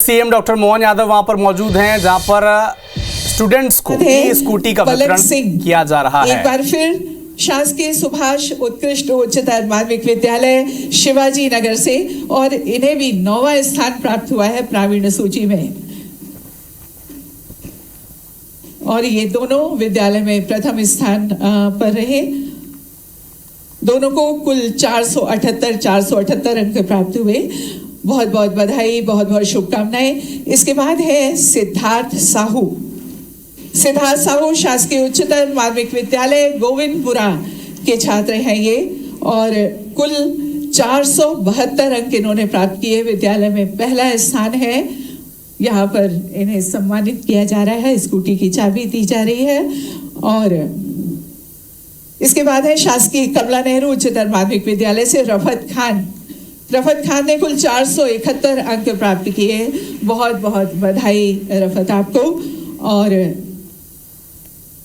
CM doctor Mohan Yadav वहां पर मौजूद हैं, जहां पर स्टूडेंट्स को ई स्कूटी का वितरण किया जा रहा है। एक बार फिर शासकीय सुभाष उत्कृष्ट उच्चतर माध्यमिक विद्यालय शिवाजी नगर से, और इन्हें भी 9वां स्थान प्राप्त हुआ है प्रावीण्य सूची में, और ये दोनों विद्यालय में प्रथम स्थान पर रहे। दोनों को कुल 478 अंक प्राप्त हुए। बहुत बहुत बधाई, बहुत बहुत शुभकामनाएं। इसके बाद है सिद्धार्थ साहू शासकीय उच्चतर माध्यमिक विद्यालय गोविंदपुरा के छात्र हैं ये, और कुल 472 अंक इन्होंने प्राप्त किए। विद्यालय में पहला स्थान है। यहाँ पर इन्हें सम्मानित किया जा रहा है, स्कूटी की चाबी दी जा रही है। और इसके बाद है शासकीय कमला नेहरू उच्चतर माध्यमिक विद्यालय से रफत खान ने कुल 471 अंक प्राप्त किए। बहुत बहुत बधाई रफत आपको। और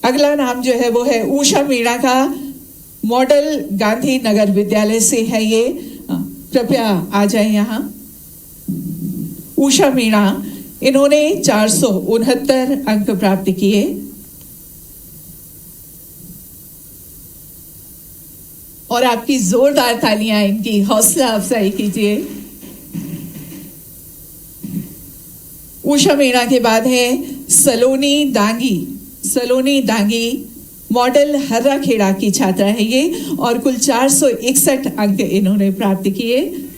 अगला नाम जो है वो है उषा मीणा का, मॉडल गांधी नगर विद्यालय से है ये। कृपया आ जाए यहाँ। उषा मीणा, इन्होंने 469 अंक प्राप्त किए। और आपकी जोरदार तालियां इनकी हौसला अफजाई कीजिए। उषा मीणा के बाद है सलोनी दांगी मॉडल हर्रा खेड़ा की छात्रा है ये, और कुल 461 अंक इन्होंने प्राप्त किए।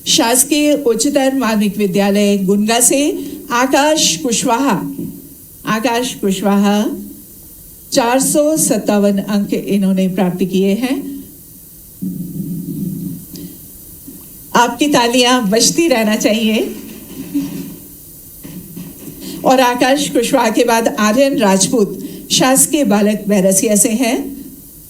शासकीय उच्चतर माध्यमिक विद्यालय गुनगा से आकाश कुशवाहा 457 अंक इन्होंने प्राप्त किए हैं। आपकी तालियां बजती रहना चाहिए। और आकाश कुशवाहा के बाद आर्यन राजपूत शासकीय बालक बैरसिया से हैं,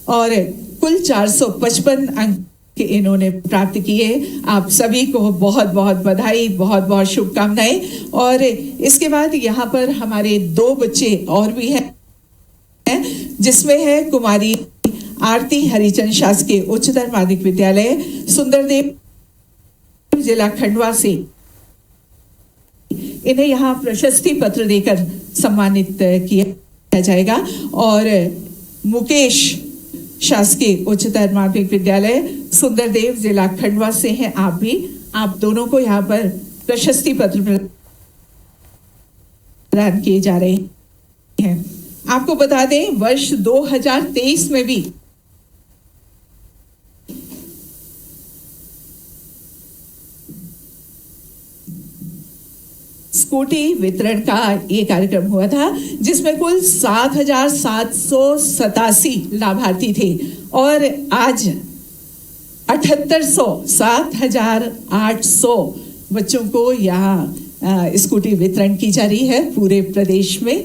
और कुल 455 अंक इन्होंने प्राप्त किए। आप सभी को बहुत बहुत बधाई, बहुत बहुत शुभकामनाएं। और इसके बाद यहाँ पर हमारे 2 बच्चे और भी हैं, जिसमें है कुमारी आरती हरिचंद शासकीय उच्चतर माध्यमिक विद्यालय सुंदरदेव जिला खंडवा से। इन्हें यहाँ प्रशस्ति पत्र देकर सम्मानित किया जाएगा। और मुकेश शासकीय उच्चतर माध्यमिक विद्यालय सुंदरदेव जिला खंडवा से हैं आप दोनों को यहाँ पर प्रशस्ति पत्र प्रदान किए जा रहे हैं। आपको बता दें, वर्ष 2023 में भी स्कूटी वितरण का ये कार्यक्रम हुआ था, जिसमें कुल 7,787 लाभार्थी थे, और आज 7,800 बच्चों को यहाँ स्कूटी वितरण की जा रही है पूरे प्रदेश में।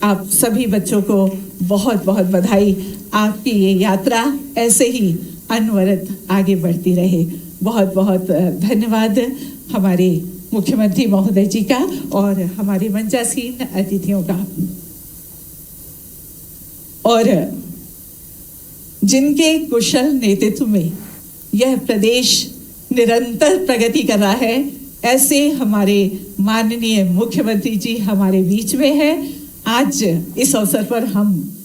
आप सभी बच्चों को बहुत बहुत बधाई। आपकी ये यात्रा ऐसे ही अनवरत आगे बढ़ती रहे। बहुत बहुत धन्यवाद हमारे मुख्यमंत्री महोदय जी का और हमारे मंचासीन अतिथियों का। और जिनके कुशल नेतृत्व में यह प्रदेश निरंतर प्रगति कर रहा है, ऐसे हमारे माननीय मुख्यमंत्री जी हमारे बीच में हैं। आज इस अवसर पर हम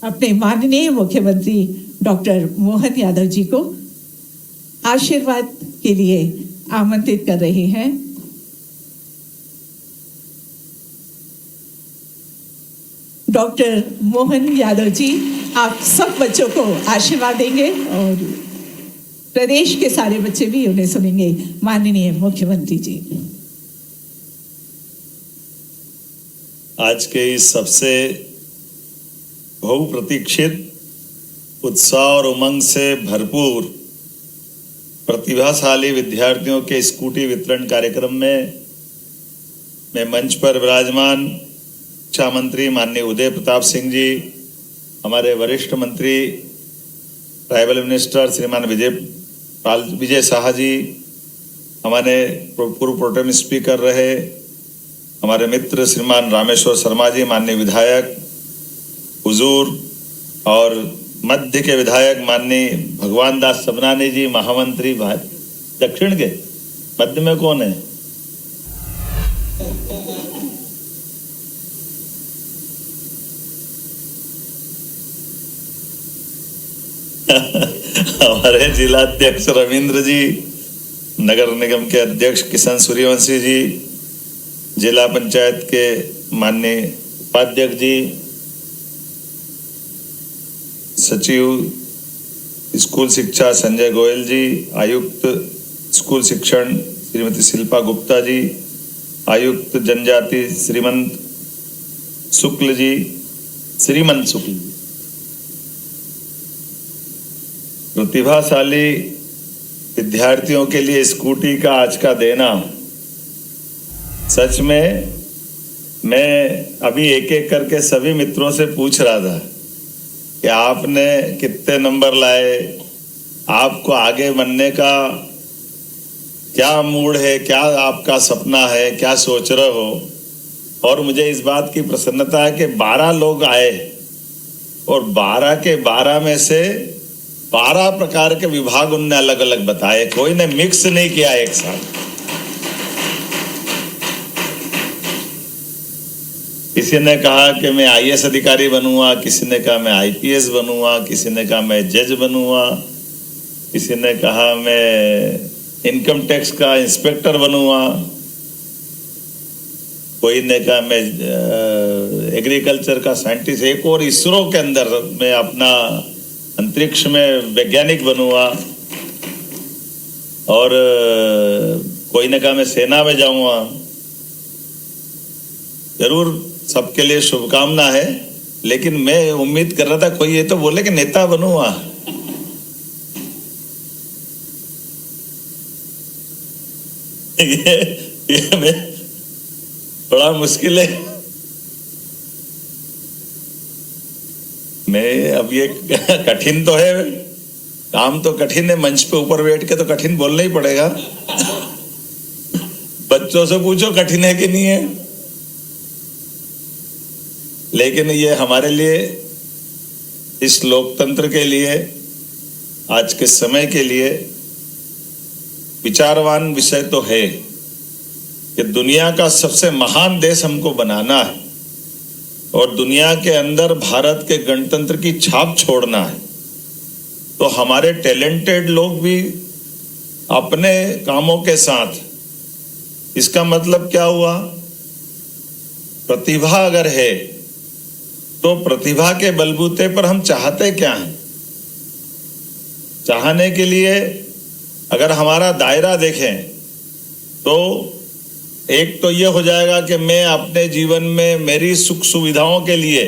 अपने माननीय मुख्यमंत्री डॉक्टर मोहन यादव जी को आशीर्वाद के लिए आमंत्रित कर रहे हैं। डॉक्टर मोहन यादव जी, आप सब बच्चों को आशीर्वाद देंगे और प्रदेश के सारे बच्चे भी उन्हें सुनेंगे। माननीय मुख्यमंत्री जी, आज के इस सबसे बहुप्रतीक्षित, उत्साह और उमंग से भरपूर, प्रतिभाशाली विद्यार्थियों के स्कूटी वितरण कार्यक्रम में मैं मंच पर विराजमान शिक्षा मंत्री माननीय उदय प्रताप सिंह जी, हमारे वरिष्ठ मंत्री ट्राइबल मिनिस्टर श्रीमान विजय शाह जी, हमारे पूर्व प्रोटेम स्पीकर रहे हमारे मित्र श्रीमान रामेश्वर शर्मा जी, माननीय विधायक हुजूर, और मध्य के विधायक माननीय भगवान दास सबनानी जी, महामंत्री दक्षिण के। मध्य में कौन है? हमारे जिला अध्यक्ष रविंद्र जी, नगर निगम के अध्यक्ष किशन सूर्यवंशी जी, जिला पंचायत के माननीय उपाध्यक्ष जी, सचिव स्कूल शिक्षा संजय गोयल जी, आयुक्त स्कूल शिक्षण श्रीमती शिल्पा गुप्ता जी, आयुक्त जनजाति श्रीमंत शुक्ल जी, प्रतिभाशाली विद्यार्थियों के लिए स्कूटी का आज का देना, सच में मैं अभी एक एक करके सभी मित्रों से पूछ रहा था कि आपने कितने नंबर लाए, आपको आगे बनने का क्या मूड है, क्या आपका सपना है, क्या सोच रहे हो। और मुझे इस बात की प्रसन्नता है कि 12 लोग आए और 12 के 12 में से 12 प्रकार के विभाग उनने अलग अलग बताए, कोई ने मिक्स नहीं किया एक साथ। किसी ने कहा कि मैं आईएएस अधिकारी बनूंगा, किसी ने कहा मैं आईपीएस बनूंगा, किसी ने कहा मैं जज बनूंगा, किसी ने कहा मैं इनकम टैक्स का इंस्पेक्टर बनूंगा, कोई ने कहा मैं एग्रीकल्चर का साइंटिस्ट, एक और इसरो के अंदर मैं अपना अंतरिक्ष में वैज्ञानिक बनूंगा, और कोई ने कहा मैं सेना में जाऊंगा। जरूर सबके लिए शुभकामना है, लेकिन मैं उम्मीद कर रहा था कोई ये तो बोले कि नेता बनूंगा। ये मैं बड़ा मुश्किल है। मैं अब ये कठिन तो है, काम तो कठिन है, मंच पे ऊपर बैठ के तो कठिन बोलना ही पड़ेगा। बच्चों से पूछो कठिन है कि नहीं है, लेकिन ये हमारे लिए, इस लोकतंत्र के लिए, आज के समय के लिए विचारवान विषय तो है कि दुनिया का सबसे महान देश हमको बनाना है और दुनिया के अंदर भारत के गणतंत्र की छाप छोड़ना है। तो हमारे टैलेंटेड लोग भी अपने कामों के साथ, इसका मतलब क्या हुआ, प्रतिभा अगर है तो प्रतिभा के बलबूते पर हम चाहते क्या हैं। चाहने के लिए अगर हमारा दायरा देखें तो एक तो ये हो जाएगा कि मैं अपने जीवन में मेरी सुख सुविधाओं के लिए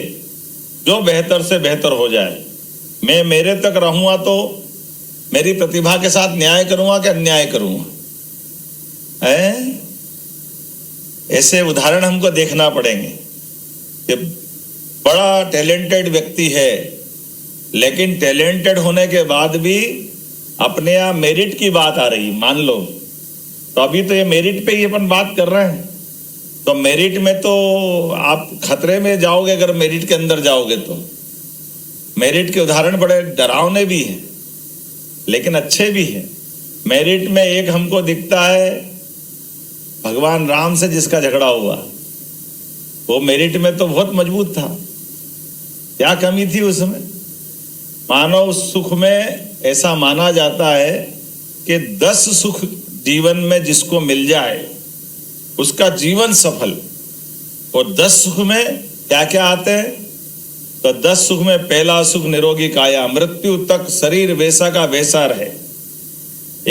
जो बेहतर से बेहतर हो जाए, मैं मेरे तक रहूंगा तो मेरी प्रतिभा के साथ न्याय करूंगा कि अन्याय करूंगा। ऐसे उदाहरण हमको देखना पड़ेंगे कि बड़ा टैलेंटेड व्यक्ति है, लेकिन टैलेंटेड होने के बाद भी अपने यहाँ मेरिट की बात आ रही, मान लो तो अभी तो ये मेरिट पे ही अपन बात कर रहे हैं, तो मेरिट में तो आप खतरे में जाओगे अगर मेरिट के अंदर जाओगे तो। मेरिट के उदाहरण बड़े डरावने भी हैं लेकिन अच्छे भी हैं। मेरिट में एक हमको दिखता है भगवान राम से जिसका झगड़ा हुआ, वो मेरिट में तो बहुत मजबूत था। क्या कमी थी उसमें? मानव सुख में ऐसा माना जाता है कि 10 सुख जीवन में जिसको मिल जाए उसका जीवन सफल। और 10 सुख में क्या क्या आते हैं? तो 10 सुख में पहला सुख निरोगी काया, मृत्यु तक शरीर वैसा का वैसा रहे।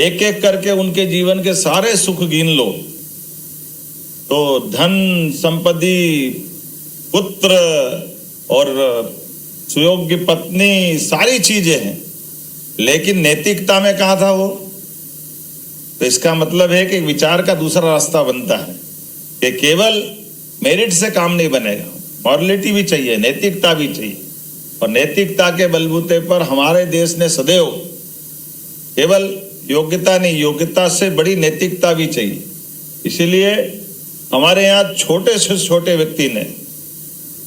एक एक करके उनके जीवन के सारे सुख गिन लो तो धन, संपत्ति, पुत्र और सुयोग्य पत्नी, सारी चीजें हैं, लेकिन नैतिकता में कहा था वो। तो इसका मतलब है कि विचार का दूसरा रास्ता बनता है कि केवल मेरिट से काम नहीं बनेगा, मॉरलिटी भी चाहिए, नैतिकता भी चाहिए। और नैतिकता के बलबूते पर हमारे देश ने सदैव केवल योग्यता नहीं, योग्यता से बड़ी नैतिकता भी चाहिए। इसीलिए हमारे यहाँ छोटे से छोटे व्यक्ति ने,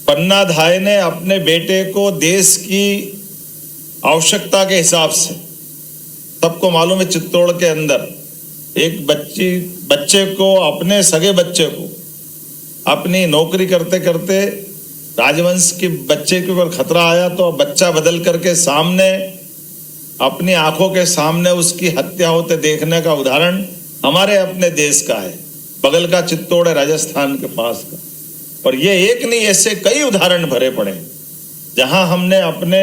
पन्ना धाय ने अपने बेटे को देश की आवश्यकता के हिसाब से। सबको मालूम है चित्तौड़ के अंदर एक बच्चे को, अपने सगे बच्चे को, अपनी नौकरी करते करते राजवंश के बच्चे के ऊपर खतरा आया तो बच्चा बदल करके सामने, अपनी आंखों के सामने उसकी हत्या होते देखने का उदाहरण हमारे अपने देश का है। बगल का चित्तौड़ है, राजस्थान के पास का। और ये एक नहीं, ऐसे कई उदाहरण भरे पड़े जहां हमने अपने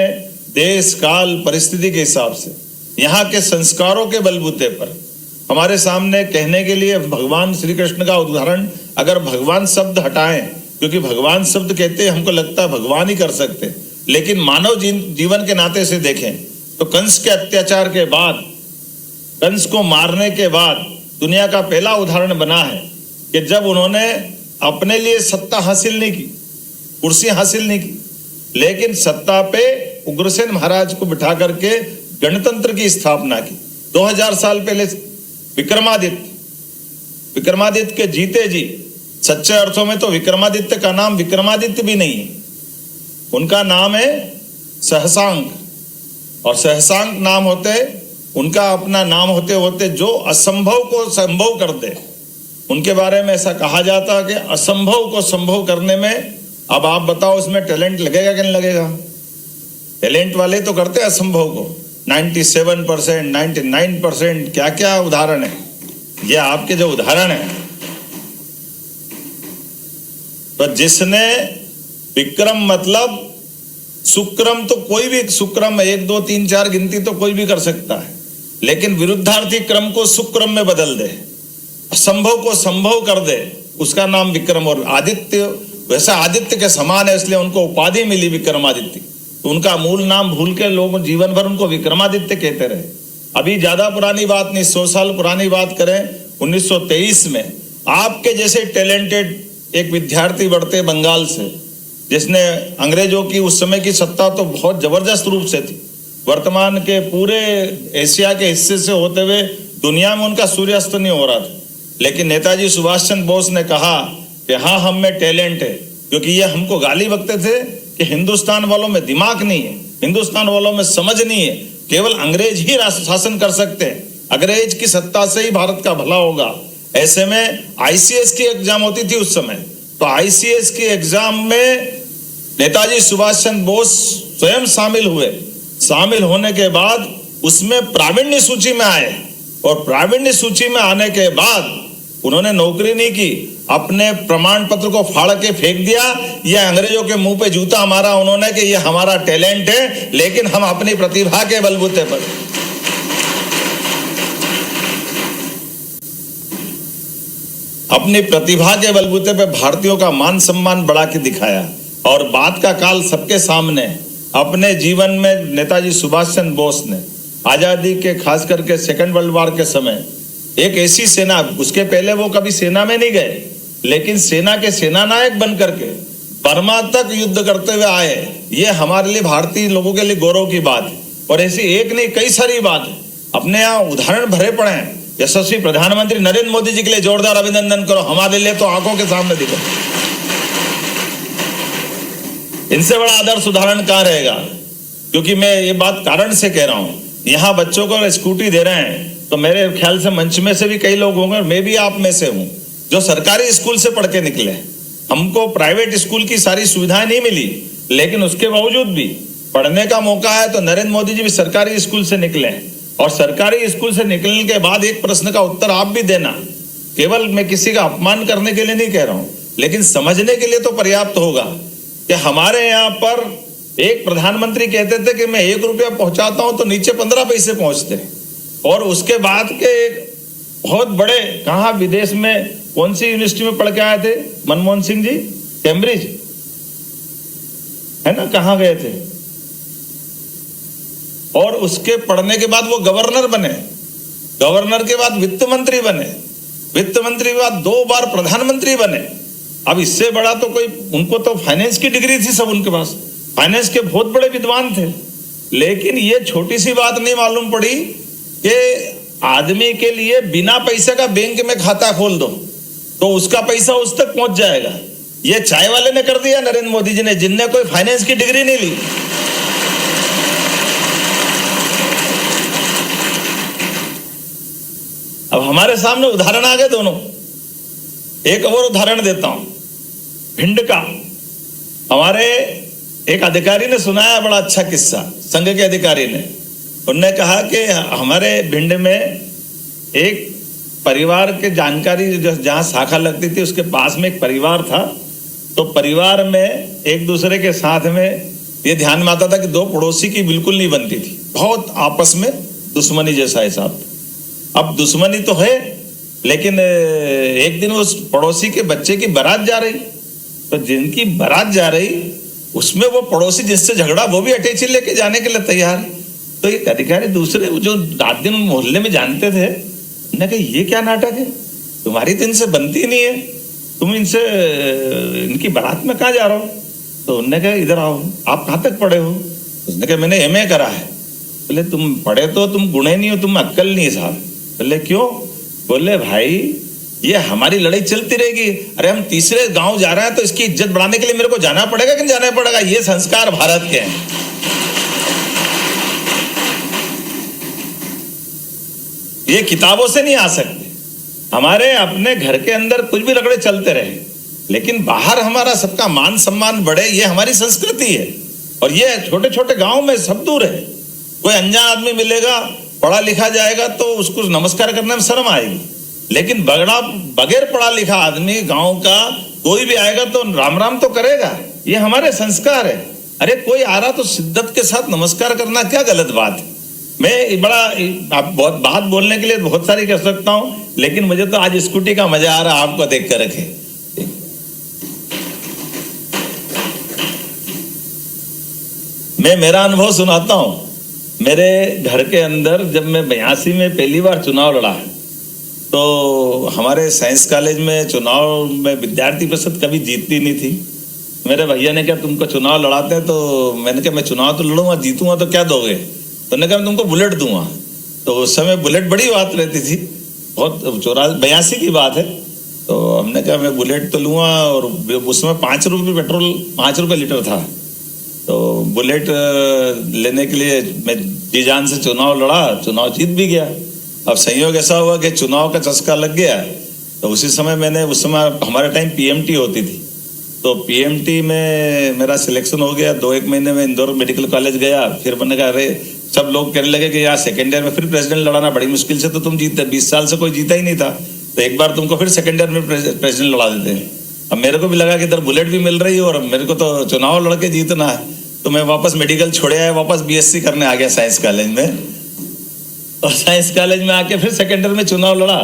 देश काल परिस्थिति के हिसाब से, यहाँ के संस्कारों के बलबूते पर हमारे सामने कहने के लिए भगवान श्री कृष्ण का उदाहरण, अगर भगवान शब्द हटाएं, क्योंकि भगवान शब्द कहते हमको लगता है भगवान ही कर सकते, लेकिन मानव जीवन के नाते से देखें तो कंस के अत्याचार के बाद, कंस को मारने के बाद दुनिया का पहला उदाहरण बना है कि जब उन्होंने अपने लिए सत्ता हासिल नहीं की, कुर्सी हासिल नहीं की, लेकिन सत्ता पे उग्रसेन महाराज को बिठा करके गणतंत्र की स्थापना की। 2000 साल पहले विक्रमादित्य के जीते जी, सच्चे अर्थों में तो विक्रमादित्य का नाम विक्रमादित्य भी नहीं है, उनका नाम है सहसांक। और सहसांक नाम होते, उनका अपना नाम होते होते जो असंभव को संभव कर दे, उनके बारे में ऐसा कहा जाता कि असंभव को संभव करने में, अब आप बताओ उसमें टैलेंट लगेगा कि नहीं लगेगा? टैलेंट वाले तो करते हैं असंभव को। 97%, 99%, क्या क्या उदाहरण है। ये आपके जो उदाहरण है, तो जिसने विक्रम मतलब सुक्रम, तो कोई भी सुक्रम 1 2 3 4 गिनती तो कोई भी कर सकता है, लेकिन विरुद्धार्थी क्रम को सुक्रम में बदल दे, असंभव को संभव कर दे, उसका नाम विक्रम। और आदित्य वैसा आदित्य के समान है, इसलिए उनको उपाधि मिली विक्रमादित्य। तो उनका मूल नाम भूल के लोग जीवन भर उनको विक्रमादित्य कहते रहे। अभी ज्यादा पुरानी बात नहीं, 100 साल पुरानी बात करें, 1923 में आपके जैसे टैलेंटेड एक विद्यार्थी बढ़ते बंगाल से, जिसने अंग्रेजों की उस समय की सत्ता तो बहुत जबरदस्त रूप से थी, वर्तमान के पूरे एशिया के हिस्से से होते हुए दुनिया में उनका सूर्यास्त नहीं हो रहा था, लेकिन नेताजी सुभाष चंद्र बोस ने कहा कि हाँ, हम में टैलेंट है। क्योंकि ये हमको गाली बकते थे कि हिंदुस्तान वालों में दिमाग नहीं है, हिंदुस्तान वालों में समझ नहीं है, केवल अंग्रेज ही शासन कर सकते हैं, अंग्रेज की सत्ता से ही भारत का भला होगा। ऐसे में आईसीएस की एग्जाम होती थी उस समय, तो आईसीएस की एग्जाम में नेताजी सुभाष चंद्र बोस स्वयं शामिल हुए। शामिल होने के बाद उसमें प्रावीण्य सूची में आए, और प्रावीण्य सूची में आने के बाद उन्होंने नौकरी नहीं की, अपने प्रमाण पत्र को फाड़ के फेंक दिया। यह अंग्रेजों के मुंह पे जूता मारा उन्होंने कि यह हमारा टैलेंट है, लेकिन हम अपनी प्रतिभा के बलबूते पर, अपनी प्रतिभा के बलबूते पे भारतीयों का मान सम्मान बढ़ा के दिखाया। और बात का काल सबके सामने, अपने जीवन में नेताजी सुभाष चंद्र बोस ने आजादी के, खास करके सेकेंड वर्ल्ड वॉर के समय, एक ऐसी सेना, उसके पहले वो कभी सेना में नहीं गए, लेकिन सेना के सेनानायक बन करके बर्मा तक युद्ध करते हुए आए। ये हमारे लिए, भारतीय लोगों के लिए गौरव की बात है। और ऐसी एक नहीं, कई सारी बात है, अपने यहाँ उदाहरण भरे पड़े हैं। यशस्वी प्रधानमंत्री नरेंद्र मोदी जी के लिए जोरदार अभिनंदन करो, हमारे लिए तो आंखों के सामने दिखो। इनसे बड़ा आदर्श उदाहरण कहां रहेगा? क्योंकि मैं ये बात कारण से कह रहा हूं, यहां बच्चों को स्कूटी दे रहे हैं, तो मेरे ख्याल से मंच में से भी कई लोग होंगे, मैं भी आप में से हूं, जो सरकारी स्कूल से पढ़ के निकले। हमको प्राइवेट स्कूल की सारी सुविधाएं नहीं मिली, लेकिन उसके बावजूद भी पढ़ने का मौका है। तो नरेंद्र मोदी जी भी सरकारी स्कूल से निकले, और सरकारी स्कूल से निकलने के बाद एक प्रश्न का उत्तर आप भी देना। केवल मैं किसी का अपमान करने के लिए नहीं कह रहा हूं, लेकिन समझने के लिए तो पर्याप्त होगा कि हमारे यहाँ पर एक प्रधानमंत्री कहते थे कि मैं 1 रुपया पहुंचाता हूं तो नीचे 15 पैसे पहुंचते। और उसके बाद के एक बहुत बड़े, कहा विदेश में, कौन सी यूनिवर्सिटी में पढ़ के आए थे मनमोहन सिंह जी? कैम्ब्रिज है ना, कहाँ गए थे? और उसके पढ़ने के बाद वो गवर्नर बने, गवर्नर के बाद वित्त मंत्री बने, वित्त मंत्री के बाद 2 बार प्रधानमंत्री बने। अब इससे बड़ा तो कोई, उनको तो फाइनेंस की डिग्री थी सब उनके पास, फाइनेंस के बहुत बड़े विद्वान थे। लेकिन ये छोटी सी बात नहीं मालूम पड़ी कि आदमी के लिए बिना पैसे का बैंक में खाता खोल दो तो उसका पैसा उस तक पहुंच जाएगा। ये चाय वाले ने कर दिया नरेंद्र मोदी जी ने, जिनने कोई फाइनेंस की डिग्री नहीं ली। अब हमारे सामने उदाहरण आ गए दोनों। एक और उदाहरण देता हूं, भिंड का। हमारे एक अधिकारी ने सुनाया बड़ा अच्छा किस्सा, संघ के अधिकारी ने। उनने कहा कि हमारे भिंड में एक परिवार के जानकारी जहां शाखा लगती थी उसके पास में एक परिवार था। तो परिवार में एक दूसरे के साथ में ये ध्यान में आता था कि दो पड़ोसी की बिल्कुल नहीं बनती थी, बहुत आपस में दुश्मनी जैसा हिसाब। अब दुश्मनी तो है, लेकिन एक दिन उस पड़ोसी के बच्चे की बारात जा रही, तो जिनकी बारात जा रही उसमें वो पड़ोसी जिससे झगड़ा वो भी अटैची लेके जाने के लिए तैयार। तो एक अधिकारी दूसरे जो रात दिन मोहल्ले में जानते थे, उन्होंने कहा ये क्या नाटक है, तुम्हारी तो इनसे बनती नहीं है, तुम इनसे इनकी बारात में कहाँ जा रहे हो। तो उन्होंने कहा इधर आओ, आप कहाँ तक पढ़े हो। उसने कहा मैंने MA करा है। बोले तुम पढ़े तो तुम गुणे नहीं हो, तुम अक्कल नहीं है साहब। बोले क्यों। बोले भाई ये हमारी लड़ाई चलती रहेगी, अरे हम तीसरे गांव जा रहे हैं तो इसकी इज्जत बढ़ाने के लिए मेरे को जाना पड़ेगा कि नहीं जाना पड़ेगा। ये संस्कार भारत के हैं। ये किताबों से नहीं आ सकते। हमारे अपने घर के अंदर कुछ भी रगड़े चलते रहे, लेकिन बाहर हमारा सबका मान सम्मान बढ़े, ये हमारी संस्कृति है। और ये छोटे छोटे गांव में सब दूर है। कोई अनजान आदमी मिलेगा, पढ़ा लिखा जाएगा तो उसको नमस्कार करने में शर्म आएगी, लेकिन बगैर पढ़ा लिखा आदमी गांव का कोई भी आएगा तो राम राम तो करेगा। ये हमारे संस्कार है। अरे कोई आ रहा तो शिद्दत के साथ नमस्कार करना क्या गलत बात है। मैं बड़ा बहुत बात बोलने के लिए बहुत सारी कह सकता हूं, लेकिन मुझे तो आज स्कूटी का मजा आ रहा है आपको देख कर रखे। मैं मेरा अनुभव सुनाता हूं। मेरे घर के अंदर जब मैं 82 में पहली बार चुनाव लड़ा, तो हमारे साइंस कॉलेज में चुनाव में विद्यार्थी परिषद कभी जीतती नहीं थी। मेरे भैया ने कहा तुमको चुनाव लड़ाते हैं, तो मैंने कहा मैं चुनाव तो लड़ूंगा, जीतूंगा तो क्या दोगे। तो उन्होंने कहा मैं तुमको बुलेट दूंगा। तो उस समय बुलेट बड़ी बात रहती थी, बहुत 82 की बात है। तो हमने कहा मैं बुलेट तो लूँगा, और उसमें 5 रुपये पेट्रोल 5 रुपये लीटर था। तो बुलेट लेने के लिए मैं जी जान से चुनाव लड़ा, चुनाव जीत भी गया। अब संयोग ऐसा हुआ कि चुनाव का चस्का लग गया। तो उसी समय उस समय हमारे टाइम PMT होती थी, तो PMT में मेरा सिलेक्शन हो गया। 2-1 महीने में इंदौर मेडिकल कॉलेज गया। फिर मैंने कहा अरे सब लोग कहने लगे कि यार सेकेंड ईयर में फिर प्रेसिडेंट लड़ाना बड़ी मुश्किल से तो तुम जीतते, 20 साल से कोई जीता ही नहीं था, तो एक बार तुमको फिर सेकेंड ईयर में प्रेसिडेंट लड़ा देते हैं। अब मेरे को भी लगा कि इधर बुलेट भी मिल रही है और मेरे को तो चुनाव लड़के जीतना है। तो मैं वापस मेडिकल छोड़े आया, वापस BSc करने आ गया साइंस कॉलेज में। और साइंस कॉलेज में आके फिर सेकेंड ईयर में चुनाव लड़ा,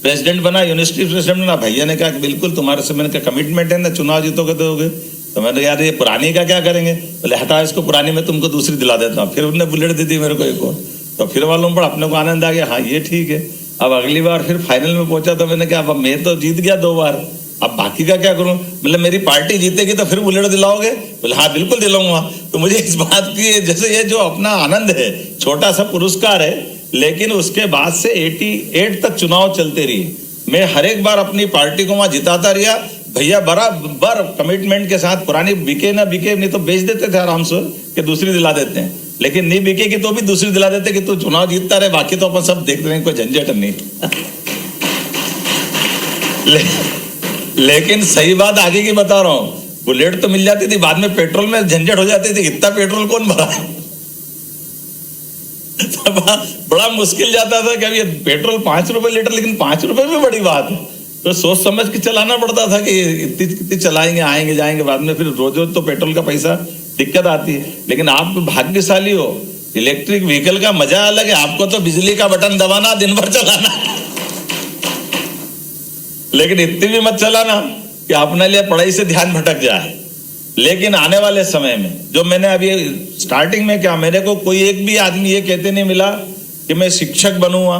प्रेसिडेंट बना, यूनिवर्सिटी प्रेसिडेंट बना। भैया ने कहा कि बिल्कुल तुम्हारे से, मैंने कहा कमिटमेंट है ना, चुनाव जीतोगे तो दोगे। तो मैंने कहा यार ये पुरानी का क्या करेंगे। बोले हटा इसको, पुरानी में तुमको दूसरी दिला देता हूँ। फिर उन्होंने बुलेट दी थी मेरे को एक और। तो फिर मालूम पड़ा, अपने को आनंद आ गया, हाँ ये ठीक है। अब अगली बार फिर फाइनल में पहुंचा तो मैंने कहा अब मैं तो जीत गया 2 बार, अब बाकी का क्या करूं। मतलब मेरी पार्टी जीतेगी तो फिर बुलेट दिलाओगे। बोले हाँ बिल्कुल दिलाऊंगा। तो मुझे इस बात की, जैसे ये जो अपना आनंद है, छोटा सा पुरस्कार है, लेकिन उसके बाद से 88 तक चुनाव चलते रही। मैं हर एक बार अपनी पार्टी को वहां जिताता रहा। भैया बराबर कमिटमेंट के साथ, पुरानी बिके ना बिके, नहीं तो बेच देते थे आराम से कि दूसरी दिला देते हैं, लेकिन नहीं बिकेगी तो भी दूसरी दिला देते कि तू चुनाव जीतता रहे, बाकी तो अपन सब देख रहे हैं, कोई झंझट नहीं। लेकिन सही बात आगे की बता रहा हूं, बुलेट तो मिल जाती थी, बाद में पेट्रोल में झंझट हो जाती थी, इतना पेट्रोल कौन भरा। बड़ा मुश्किल जाता था कि अभी पेट्रोल 5 रुपए लीटर, लेकिन 5 रुपए भी बड़ी बात है, तो सोच समझ के चलाना पड़ता था कि इतनी चलाएंगे, आएंगे जाएंगे, बाद में फिर रोज रोज तो पेट्रोल का पैसा दिक्कत आती है। लेकिन आप भाग्यशाली हो, इलेक्ट्रिक व्हीकल का मजा अलग है। आपको तो बिजली का बटन दबाना, दिन भर चलाना, लेकिन इतनी भी मत चलाना कि अपने लिए पढ़ाई से ध्यान भटक जाए। लेकिन आने वाले समय में, जो मैंने अभी स्टार्टिंग में क्या, मेरे को कोई एक भी आदमी ये कहते नहीं मिला कि मैं शिक्षक बनूंगा,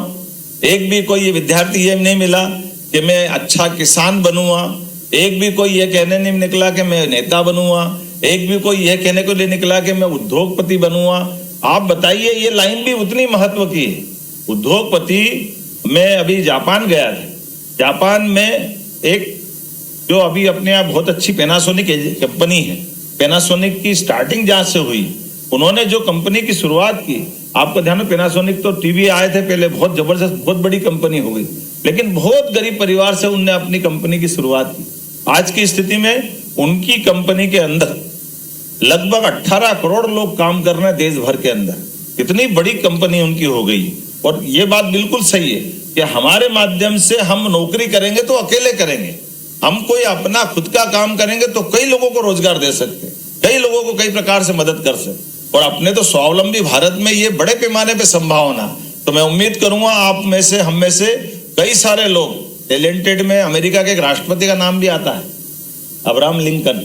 एक भी कोई विद्यार्थी ये नहीं मिला कि मैं अच्छा किसान बनूंगा, एक भी कोई ये कहने नहीं निकला कि मैं नेता बनूंगा, एक भी कोई ये कहने को नहीं निकला कि मैं उद्योगपति बनूंगा। आप बताइए, ये लाइन भी उतनी महत्व की है। उद्योगपति, मैं अभी जापान गया था, जापान में एक जो अभी अपने आप बहुत अच्छी पैनासोनिक कंपनी है, पैनासोनिक की स्टार्टिंग जहां से हुई, उन्होंने जो कंपनी की शुरुआत की, आपका ध्यान है पैनासोनिक तो टीवी आए थे पहले, बहुत जबरदस्त, बहुत बड़ी कंपनी हो गई, लेकिन बहुत गरीब परिवार से उनने अपनी कंपनी की शुरुआत की। आज की स्थिति में उनकी कंपनी के अंदर लगभग 18 करोड़ लोग काम कर रहे हैं देश भर के अंदर। इतनी बड़ी कंपनी उनकी हो गई। और ये बात बिल्कुल सही है कि हमारे माध्यम से हम नौकरी करेंगे तो अकेले करेंगे, हम कोई अपना खुद का काम करेंगे तो कई लोगों को रोजगार दे सकते, कई लोगों को कई प्रकार से मदद कर सकते, और अपने तो स्वावलंबी भारत में ये बड़े पैमाने पे संभावना। तो मैं उम्मीद करूंगा आप में से, हम में से कई सारे लोग टैलेंटेड में, अमेरिका के एक राष्ट्रपति का नाम भी आता है, अब्राहम लिंकन।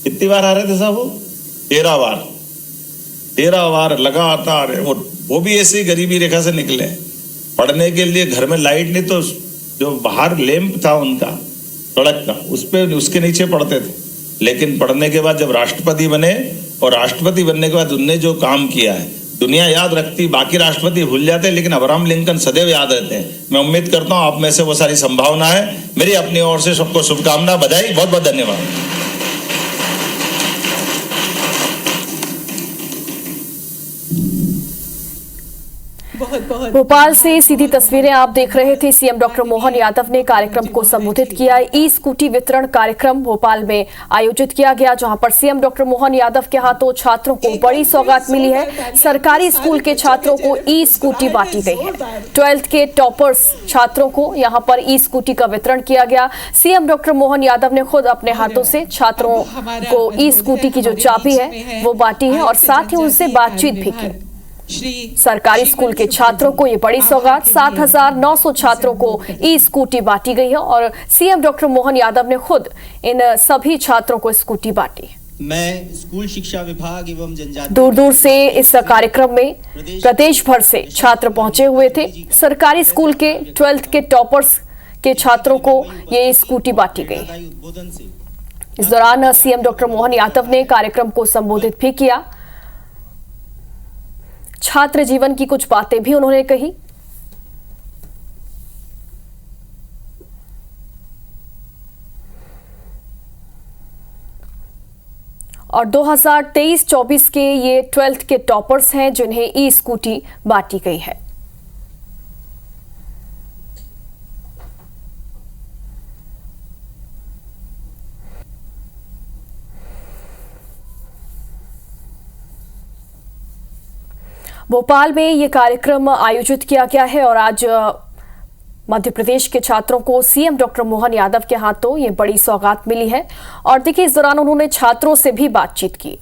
कितनी बार आ रहे थे साहब वो? 13 बार लगातार। और वो भी ऐसी गरीबी रेखा से निकले। पढ़ने के लिए घर में लाइट नहीं, तो जो बाहर लैंप था उनका सड़क का, उस पे उसके नीचे पढ़ते थे। लेकिन पढ़ने के बाद जब राष्ट्रपति बने, और राष्ट्रपति बनने के बाद उनने जो काम किया है दुनिया याद रखती, बाकी राष्ट्रपति भूल जाते हैं, लेकिन अब्राहम लिंकन सदैव याद रहते हैं। मैं उम्मीद करता हूं आप में से वो सारी संभावना है। मेरी अपनी ओर से सबको शुभकामना, बधाई, बहुत बहुत धन्यवाद। भोपाल से सीधी तस्वीरें आप देख रहे थे। सीएम डॉक्टर मोहन यादव ने कार्यक्रम को संबोधित किया। ई स्कूटी वितरण कार्यक्रम भोपाल में आयोजित किया गया, जहां पर सीएम डॉक्टर मोहन यादव के हाथों छात्रों को बड़ी सौगात मिली है। सरकारी स्कूल के छात्रों को ई स्कूटी बांटी गई है। 12th के टॉपर्स छात्रों को यहां पर ई स्कूटी का वितरण किया गया। सीएम डॉक्टर मोहन यादव ने खुद अपने हाथों से छात्रों को ई स्कूटी की जो चाबी है वो बांटी है और साथ ही उनसे बातचीत भी की। सरकारी स्कूल के छात्रों को ये बड़ी सौगात, 7,900 छात्रों को ई स्कूटी बांटी गई है और सीएम डॉक्टर मोहन यादव ने खुद इन सभी छात्रों को स्कूटी बांटी। मैं स्कूल शिक्षा विभाग एवं जनजातीय दूर दूर से इस कार्यक्रम में प्रदेश भर से छात्र पहुंचे हुए थे। सरकारी स्कूल के 12th के टॉपर्स के छात्रों को ये स्कूटी बांटी गई। इस दौरान सीएम डॉक्टर मोहन यादव ने कार्यक्रम को संबोधित भी किया। छात्र जीवन की कुछ बातें भी उन्होंने कही। और 2023-24 के ये 12th के टॉपर्स हैं जिन्हें ई स्कूटी बांटी गई है। भोपाल में ये कार्यक्रम आयोजित किया गया है और आज मध्य प्रदेश के छात्रों को सीएम डॉक्टर मोहन यादव के हाथों ये बड़ी सौगात मिली है। और देखिए, इस दौरान उन्होंने छात्रों से भी बातचीत की।